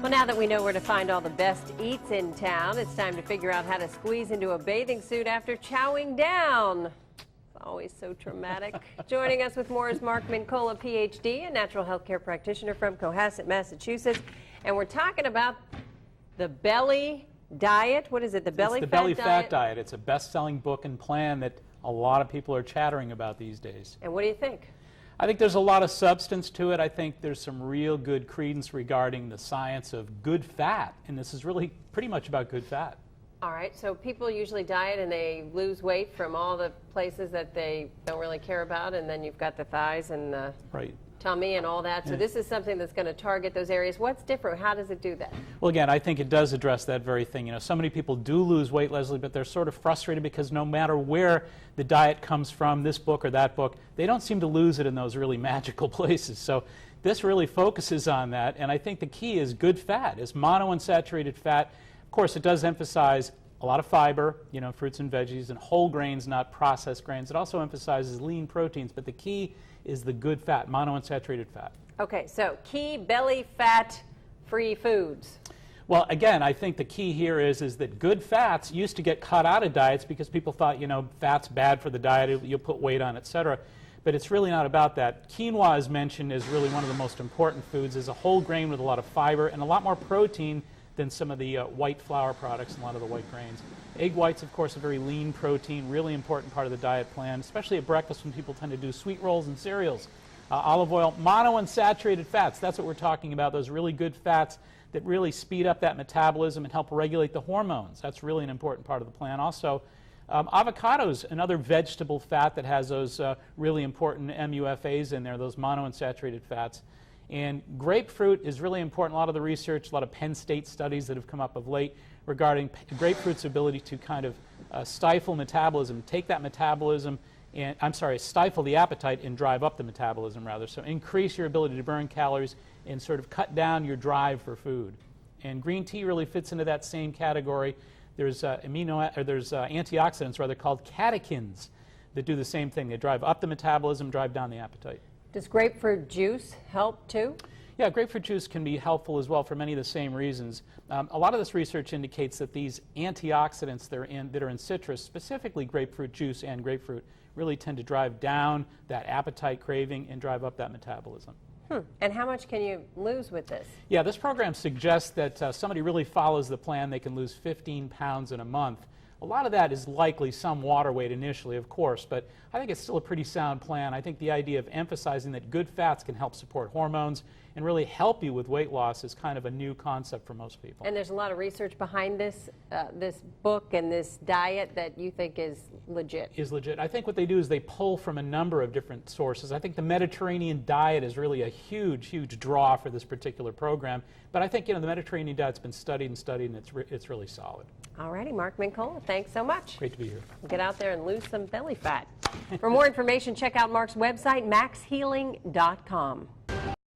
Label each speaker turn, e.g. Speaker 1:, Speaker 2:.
Speaker 1: Well, now that we know where to find all the best eats in town, it's time to figure out how to squeeze into a bathing suit after chowing down. It's always so traumatic. Joining us with more is Mark Mincolla, Ph.D., a natural health care practitioner from Cohasset, Massachusetts. And we're talking about the belly diet. What is it, the belly fat diet?
Speaker 2: It's the belly fat diet. It's a best-selling book and plan that a lot of people are chattering about these days.
Speaker 1: And what do you think?
Speaker 2: I think there's a lot of substance to it. I think there's some real good credence regarding the science of good fat, and this is really pretty much about good fat.
Speaker 1: All right, so people usually diet and they lose weight from all the places that they don't really care about, and then you've got the thighs and the tummy and all that. So this is something that's going to target those areas. What's different? How does it do that?
Speaker 2: Well, again, I think it does address that very thing. You know, so many people do lose weight, Leslie, but they're sort of frustrated because no matter where the diet comes from, this book or that book, they don't seem to lose it in those really magical places. So this really focuses on that, and I think the key is good fat, is monounsaturated fat. Of course, it does emphasize a lot of fiber, you know, fruits and veggies, and whole grains, not processed grains. It also emphasizes lean proteins, but the key is the good fat, monounsaturated fat.
Speaker 1: Okay, so key belly fat-free foods.
Speaker 2: Well, again, I think the key here is that good fats used to get cut out of diets because people thought, you know, fat's bad for the diet, you'll put weight on, etc. But it's really not about that. Quinoa, as mentioned, is really one of the most important foods. It's a whole grain with a lot of fiber and a lot more protein than some of the white flour products and a lot of the white grains. Egg whites, of course, a very lean protein, really important part of the diet plan, especially at breakfast when people tend to do sweet rolls and cereals. Olive oil, monounsaturated fats, that's what we're talking about, those really good fats that really speed up that metabolism and help regulate the hormones. That's really an important part of the plan. Also, avocados, another vegetable fat that has those really important MUFAs in there, those monounsaturated fats. And grapefruit is really important. A lot of the research, a lot of Penn State studies that have come up of late regarding grapefruit's ability to kind of stifle metabolism, take that metabolism and, stifle the appetite and drive up the metabolism rather. So increase your ability to burn calories and sort of cut down your drive for food. And green tea really fits into that same category. There's antioxidants rather called catechins that do the same thing. They drive up the metabolism, drive down the appetite. Does
Speaker 1: grapefruit juice help too?
Speaker 2: Yeah, grapefruit juice can be helpful as well for many of the same reasons. A lot of this research indicates that these antioxidants that are in citrus, specifically grapefruit juice and grapefruit, really tend to drive down that appetite craving and drive up that metabolism.
Speaker 1: And how much can you lose with this?
Speaker 2: Yeah, this program suggests that somebody really follows the plan, they can lose 15 pounds in a month. A lot of that is likely some water weight initially, of course, but I think it's still a pretty sound plan. I think the idea of emphasizing that good fats can help support hormones and really help you with weight loss is kind of a new concept for most people.
Speaker 1: And there's a lot of research behind this this book and this diet that you think is legit.
Speaker 2: Is legit. I think what they do is they pull from a number of different sources. I think the Mediterranean diet is really a huge, huge draw for this particular program. But I think, you know, the Mediterranean diet's been studied and it's really solid.
Speaker 1: All righty, Mark Mincolla, thanks so much.
Speaker 2: Great to be here.
Speaker 1: Get out there and lose some belly fat. For more information, check out Mark's website, maxhealing.com.